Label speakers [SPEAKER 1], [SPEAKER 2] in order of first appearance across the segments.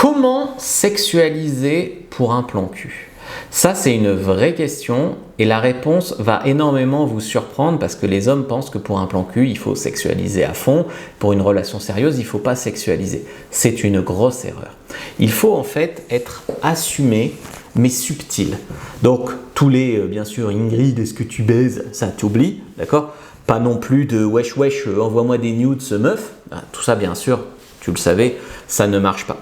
[SPEAKER 1] Comment sexualiser pour un plan cul? Ça, c'est une vraie question et la réponse va énormément vous surprendre parce que les hommes pensent que pour un plan cul, il faut sexualiser à fond. Pour une relation sérieuse, il ne faut pas sexualiser. C'est une grosse erreur. Il faut en fait être assumé mais subtil. Donc, tous les, bien sûr, Ingrid, est-ce que tu baises? Ça, tu oublies, d'accord? Pas non plus de wesh wesh, envoie-moi des nudes, meuf. Tout ça, bien sûr, tu le savais, ça ne marche pas.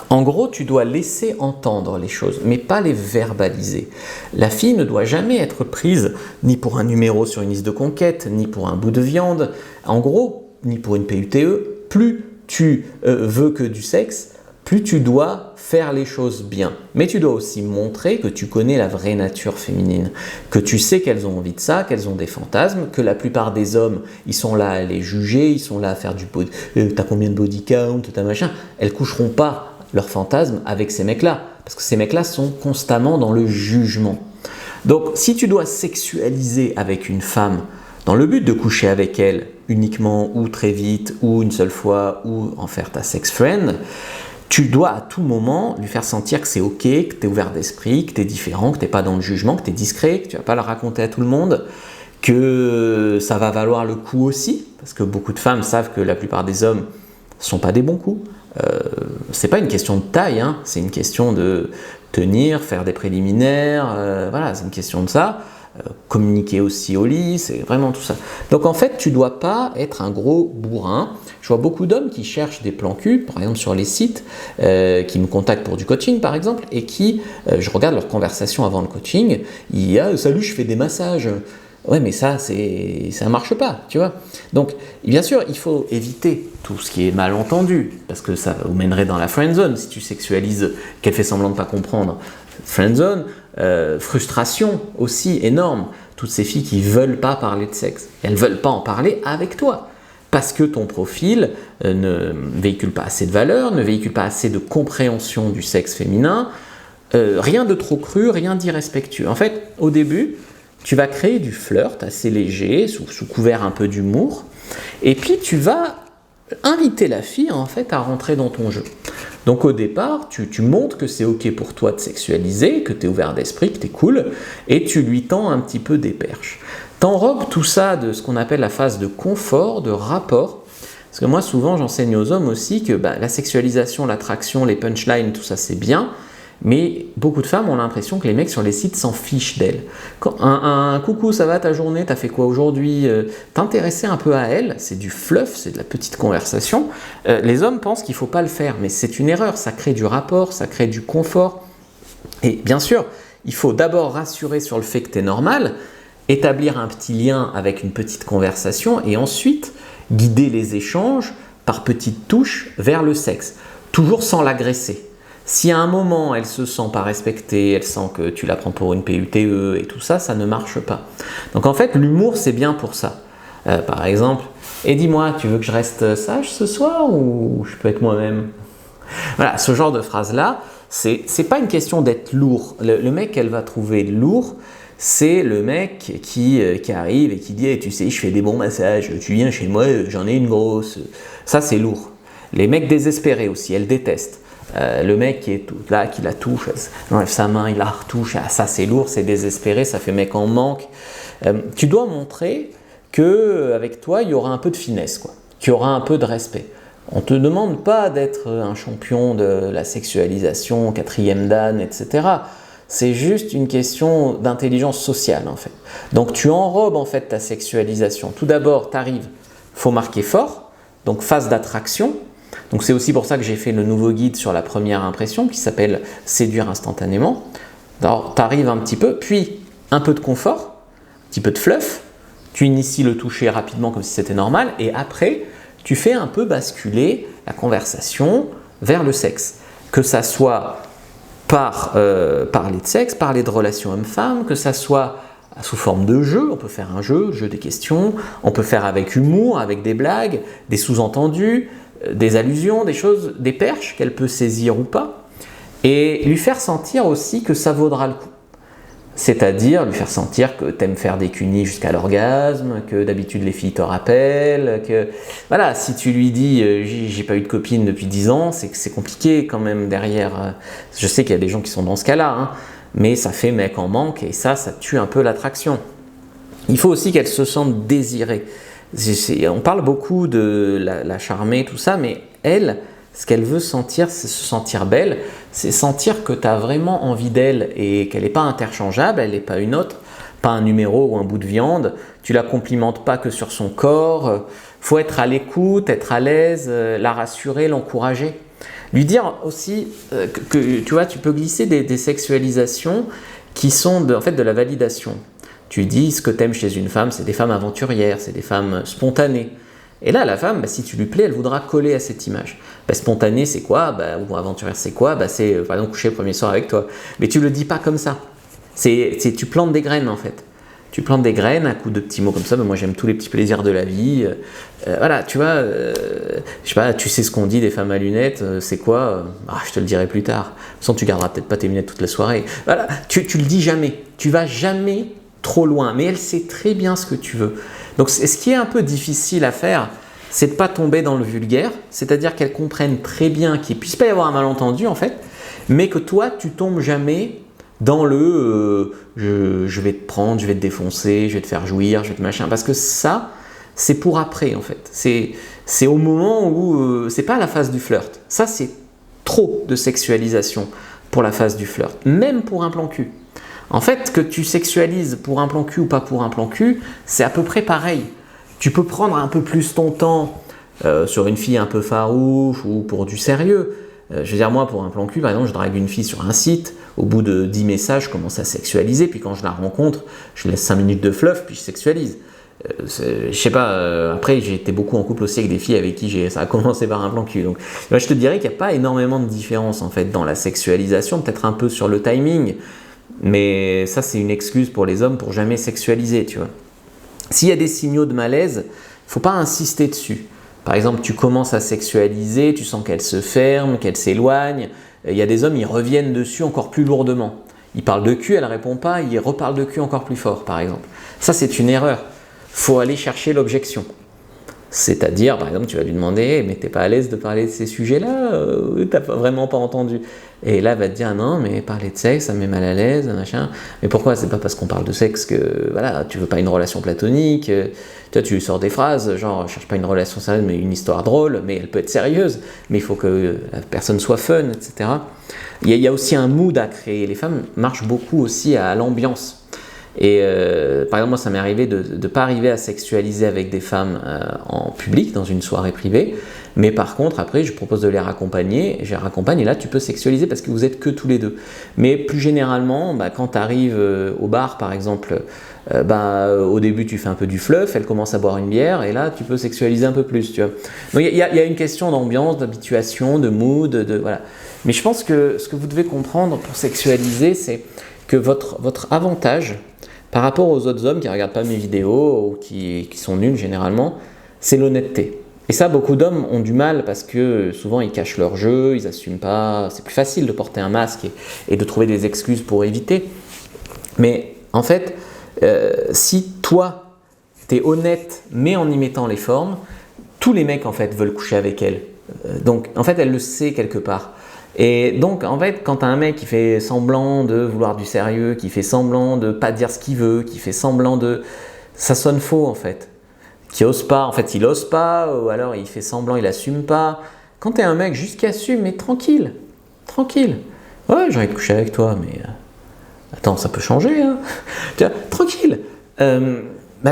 [SPEAKER 1] En gros, tu dois laisser entendre les choses, mais pas les verbaliser. La fille ne doit jamais être prise ni pour un numéro sur une liste de conquête, ni pour un bout de viande, en gros, ni pour une PUTE. Plus tu veux que du sexe, plus tu dois faire les choses bien. Mais tu dois aussi montrer que tu connais la vraie nature féminine, que tu sais qu'elles ont envie de ça, qu'elles ont des fantasmes, que la plupart des hommes, ils sont là à les juger, ils sont là à faire du body, t'as combien de body count, t'as machin. Elles coucheront pas leurs fantasmes avec ces mecs-là, parce que ces mecs-là sont constamment dans le jugement. Donc, si tu dois sexualiser avec une femme dans le but de coucher avec elle uniquement ou très vite ou une seule fois ou en faire ta sex friend, tu dois à tout moment lui faire sentir que c'est ok, que tu es ouvert d'esprit, que tu es différent, que tu n'es pas dans le jugement, que tu es discret, que tu ne vas pas le raconter à tout le monde, que ça va valoir le coup aussi, parce que beaucoup de femmes savent que la plupart des hommes ne sont pas des bons coups. C'est pas une question de taille, hein, c'est une question de tenir, faire des préliminaires, voilà, c'est une question de ça. Communiquer aussi au lit, c'est vraiment tout ça. Donc en fait, tu ne dois pas être un gros bourrin. Je vois beaucoup d'hommes qui cherchent des plans cul, par exemple sur les sites, qui me contactent pour du coaching par exemple, et qui, je regarde leur conversation avant le coaching, il y a « Salut, je fais des massages ». Ouais, mais ça marche pas, tu vois. Donc, bien sûr, il faut éviter tout ce qui est malentendu, parce que ça vous mènerait dans la friend zone si tu sexualises qu'elle fait semblant de pas comprendre. Friend zone, frustration aussi énorme. Toutes ces filles qui veulent pas parler de sexe, elles veulent pas en parler avec toi. Parce que ton profil ne véhicule pas assez de valeur, ne véhicule pas assez de compréhension du sexe féminin, rien de trop cru, rien d'irrespectueux. En fait, au début, tu vas créer du flirt assez léger, sous couvert un peu d'humour, et puis tu vas inviter la fille en fait à rentrer dans ton jeu. Donc au départ, tu montres que c'est ok pour toi de sexualiser, que tu es ouvert d'esprit, que tu es cool, et tu lui tends un petit peu des perches. T'enrobes tout ça de ce qu'on appelle la phase de confort, de rapport, parce que moi souvent j'enseigne aux hommes aussi que la sexualisation, l'attraction, les punchlines, tout ça c'est bien, mais beaucoup de femmes ont l'impression que les mecs sur les sites s'en fichent d'elles. Quand un coucou, ça va ta journée, t'as fait quoi aujourd'hui, t'intéresser un peu à elle, c'est du fluff, c'est de la petite conversation. Les hommes pensent qu'il ne faut pas le faire, mais c'est une erreur, ça crée du rapport, ça crée du confort. Et bien sûr, il faut d'abord rassurer sur le fait que t'es normal, établir un petit lien avec une petite conversation et ensuite guider les échanges par petites touches vers le sexe, toujours sans l'agresser. Si à un moment elle se sent pas respectée, elle sent que tu la prends pour une PUTE et tout ça, ça ne marche pas. Donc en fait, l'humour c'est bien pour ça. Par exemple, et dis-moi, tu veux que je reste sage ce soir ou je peux être moi-même? Voilà, ce genre de phrase-là, c'est pas une question d'être lourd. Le mec qu'elle va trouver lourd, c'est le mec qui arrive et qui dit hey, tu sais, je fais des bons massages, tu viens chez moi, j'en ai une grosse. Ça c'est lourd. Les mecs désespérés aussi, elles détestent. Le mec qui est là, qui la touche, il enlève sa main, il la retouche, ça c'est lourd, c'est désespéré, ça fait mec en manque. Tu dois montrer qu'avec toi, il y aura un peu de finesse, quoi, qu'il y aura un peu de respect. On ne te demande pas d'être un champion de la sexualisation, 4e dan, etc. C'est juste une question d'intelligence sociale, en fait. Donc tu enrobes en fait ta sexualisation. Tout d'abord, tu arrives, il faut marquer fort, donc phase d'attraction. Donc c'est aussi pour ça que j'ai fait le nouveau guide sur la première impression qui s'appelle « Séduire instantanément ». Alors tu arrives un petit peu, puis un peu de confort, un petit peu de fluff, tu inities le toucher rapidement comme si c'était normal, et après tu fais un peu basculer la conversation vers le sexe. Que ça soit par parler de sexe, parler de relations hommes-femmes, que ça soit sous forme de jeu, on peut faire un jeu des questions, on peut faire avec humour, avec des blagues, des sous-entendus, des allusions, des choses, des perches qu'elle peut saisir ou pas, et lui faire sentir aussi que ça vaudra le coup. C'est-à-dire lui faire sentir que t'aimes faire des cunis jusqu'à l'orgasme, que d'habitude les filles te rappellent, que voilà, si tu lui dis j'ai pas eu de copine depuis 10 ans, c'est que c'est compliqué quand même derrière. Je sais qu'il y a des gens qui sont dans ce cas-là, hein, mais ça fait mec en manque et ça tue un peu l'attraction. Il faut aussi qu'elle se sente désirée. On parle beaucoup de la charmer, tout ça, mais elle, ce qu'elle veut sentir, c'est se sentir belle, c'est sentir que tu as vraiment envie d'elle et qu'elle n'est pas interchangeable, elle n'est pas une autre, pas un numéro ou un bout de viande, tu la complimentes pas que sur son corps, faut être à l'écoute, être à l'aise, la rassurer, l'encourager. Lui dire aussi que tu vois, tu peux glisser des sexualisations qui sont en fait de la validation. Tu dis ce que tu aimes chez une femme, c'est des femmes aventurières, c'est des femmes spontanées. Et là, la femme, si tu lui plais, elle voudra coller à cette image. Spontané, c'est quoi? Ou aventurière, c'est quoi? C'est par exemple coucher le premier soir avec toi. Mais tu le dis pas comme ça. Tu plantes des graines en fait. Tu plantes des graines, un coup de petits mots comme ça. Moi, j'aime tous les petits plaisirs de la vie. Voilà, tu vois, je sais pas, tu sais ce qu'on dit des femmes à lunettes, c'est quoi? Je te le dirai plus tard. De toute façon, tu garderas peut-être pas tes lunettes toute la soirée. Voilà, tu le dis jamais. Tu vas jamais trop loin. Mais elle sait très bien ce que tu veux. Donc, ce qui est un peu difficile à faire, c'est de ne pas tomber dans le vulgaire, c'est-à-dire qu'elle comprenne très bien qu'il ne puisse pas y avoir un malentendu en fait, mais que toi, tu tombes jamais dans le je vais te prendre, je vais te défoncer, je vais te faire jouir, je vais te machin, parce que ça, c'est pour après en fait. C'est au moment où c'est pas la phase du flirt. Ça, c'est trop de sexualisation pour la phase du flirt, même pour un plan cul. En fait, que tu sexualises pour un plan cul ou pas pour un plan cul, c'est à peu près pareil. Tu peux prendre un peu plus ton temps sur une fille un peu farouche ou pour du sérieux. Je veux dire, moi, pour un plan cul, par exemple, je drague une fille sur un site, au bout de 10 messages, je commence à sexualiser, puis quand je la rencontre, je laisse 5 minutes de fluff, puis je sexualise. Je sais pas, après, j'ai été beaucoup en couple aussi avec des filles avec qui ça a commencé par un plan cul. Donc, je te dirais qu'il n'y a pas énormément de différence, en fait, dans la sexualisation, peut-être un peu sur le timing, mais ça, c'est une excuse pour les hommes pour jamais sexualiser, tu vois. S'il y a des signaux de malaise, il ne faut pas insister dessus. Par exemple, tu commences à sexualiser, tu sens qu'elle se ferme, qu'elle s'éloigne. Il y a des hommes, ils reviennent dessus encore plus lourdement. Ils parlent de cul, elle ne répond pas, ils reparlent de cul encore plus fort, par exemple. Ça, c'est une erreur. Il faut aller chercher l'objection. C'est-à-dire, par exemple, tu vas lui demander « mais t'es pas à l'aise de parler de ces sujets-là t'as vraiment pas entendu ?» Et là, elle va te dire « non, mais parler de sexe, ça me met mal à l'aise, machin. » Mais pourquoi? C'est pas parce qu'on parle de sexe que voilà, tu veux pas une relation platonique. Tu lui sors des phrases, genre « je cherche pas une relation sérieuse, mais une histoire drôle, mais elle peut être sérieuse, mais il faut que la personne soit fun, etc. » Il y a aussi un mood à créer. Les femmes marchent beaucoup aussi à l'ambiance. Et par exemple, moi, ça m'est arrivé de ne pas arriver à sexualiser avec des femmes en public, dans une soirée privée. Mais par contre, après, je propose de les raccompagner. Je les raccompagne et là, tu peux sexualiser parce que vous êtes que tous les deux. Mais plus généralement, quand tu arrives au bar, par exemple, au début, tu fais un peu du fluff, elle commence à boire une bière et là, tu peux sexualiser un peu plus. Tu vois. Donc, il y a une question d'ambiance, d'habituation, de mood, voilà. Mais je pense que ce que vous devez comprendre pour sexualiser, c'est que votre avantage par rapport aux autres hommes qui ne regardent pas mes vidéos ou qui sont nuls généralement, c'est l'honnêteté. Et ça, beaucoup d'hommes ont du mal parce que souvent ils cachent leur jeu, ils n'assument pas. C'est plus facile de porter un masque et de trouver des excuses pour éviter. Mais en fait, si toi, tu es honnête mais en y mettant les formes, tous les mecs en fait veulent coucher avec elle. Donc en fait, elle le sait quelque part. Et donc, en fait, quand tu as un mec qui fait semblant de vouloir du sérieux, qui fait semblant de pas dire ce qu'il veut, qui fait semblant de... Ça sonne faux, en fait. Qui ose pas, en fait, il ose pas, ou alors il fait semblant, il assume pas. Quand tu es un mec juste qui assume, mais tranquille. Tranquille. Ouais, j'ai envie de coucher avec toi, mais... Attends, ça peut changer, hein. Tu vois, tranquille.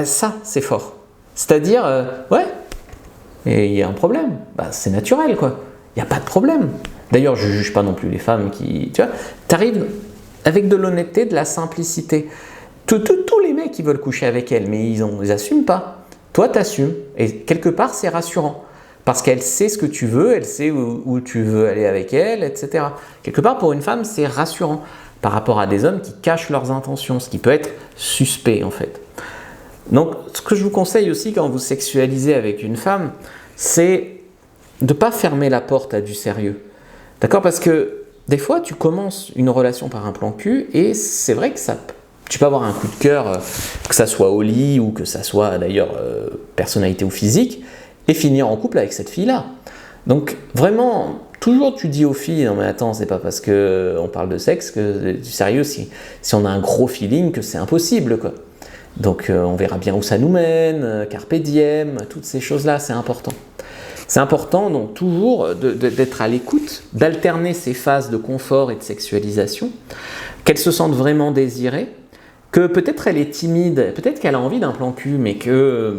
[SPEAKER 1] Ça, c'est fort. C'est-à-dire, ouais, et il y a un problème. C'est naturel, quoi. Il n'y a pas de problème. D'ailleurs, je ne juge pas non plus les femmes qui... Tu vois, tu arrives avec de l'honnêteté, de la simplicité. Tous les mecs qui veulent coucher avec elle, mais ils n'assument pas. Toi, tu assumes. Et quelque part, c'est rassurant. Parce qu'elle sait ce que tu veux, elle sait où tu veux aller avec elle, etc. Quelque part, pour une femme, c'est rassurant par rapport à des hommes qui cachent leurs intentions, ce qui peut être suspect, en fait. Donc, ce que je vous conseille aussi quand vous sexualisez avec une femme, c'est de ne pas fermer la porte à du sérieux. D'accord? Parce que des fois, tu commences une relation par un plan cul et c'est vrai que ça Tu peux avoir un coup de cœur, que ça soit au lit ou que ça soit d'ailleurs personnalité ou physique, et finir en couple avec cette fille-là. Donc vraiment, toujours tu dis aux filles, non mais attends, c'est pas parce qu'on parle de sexe que du sérieux, si on a un gros feeling, que c'est impossible, quoi. Donc on verra bien où ça nous mène, carpe diem, toutes ces choses-là, c'est important. C'est important donc toujours d'être à l'écoute, d'alterner ces phases de confort et de sexualisation, qu'elle se sente vraiment désirée, que peut-être elle est timide, peut-être qu'elle a envie d'un plan cul, mais que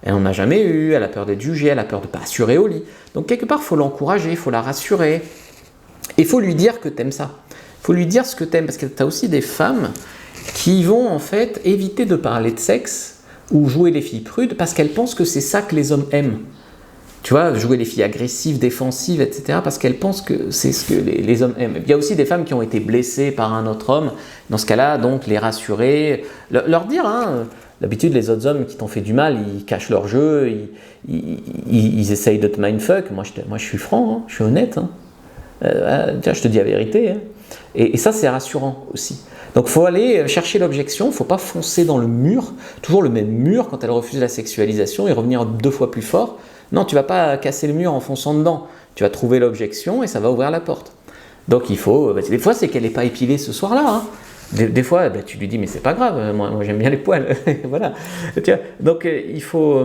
[SPEAKER 1] elle n'en a jamais eu, elle a peur d'être jugée, elle a peur de ne pas assurer au lit. Donc quelque part, il faut l'encourager, il faut la rassurer, et il faut lui dire que tu aimes ça. Il faut lui dire ce que tu aimes, parce que tu as aussi des femmes qui vont en fait éviter de parler de sexe ou jouer les filles prudes parce qu'elles pensent que c'est ça que les hommes aiment. Tu vois, jouer les filles agressives, défensives, etc. parce qu'elles pensent que c'est ce que les hommes aiment. Il y a aussi des femmes qui ont été blessées par un autre homme. Dans ce cas-là, donc, les rassurer, leur dire, d'habitude, les autres hommes qui t'ont fait du mal, ils cachent leur jeu, ils essayent de te mindfuck. Moi, je suis franc, je suis honnête. Je te dis la vérité. Et ça, c'est rassurant aussi. Donc, il faut aller chercher l'objection, il ne faut pas foncer dans le mur, toujours le même mur quand elle refuse la sexualisation et revenir 2 fois plus fort. Non, tu ne vas pas casser le mur en fonçant dedans. Tu vas trouver l'objection et ça va ouvrir la porte. Donc il faut, des fois c'est qu'elle n'est pas épilée ce soir-là. Des fois tu lui dis mais c'est pas grave, moi j'aime bien les poils. Voilà. Donc il faut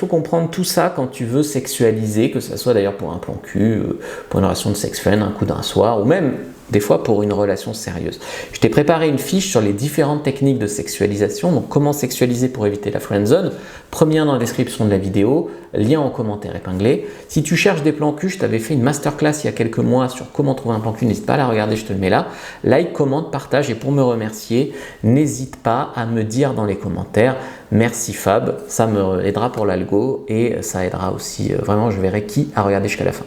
[SPEAKER 1] comprendre tout ça quand tu veux sexualiser, que ce soit d'ailleurs pour un plan cul, pour une relation de sex friend, un coup d'un soir, ou même des fois pour une relation sérieuse. Je t'ai préparé une fiche sur les différentes techniques de sexualisation, donc comment sexualiser pour éviter la friendzone. Premier lien dans la description de la vidéo, lien en commentaire épinglé. Si tu cherches des plans cul, je t'avais fait une masterclass il y a quelques mois sur comment trouver un plan cul, n'hésite pas à la regarder, je te le mets là. Like, commente, partage, et pour me remercier, n'hésite pas à me dire dans les commentaires merci Fab, ça me aidera pour l'algo et ça aidera aussi, vraiment je verrai qui a regardé jusqu'à la fin.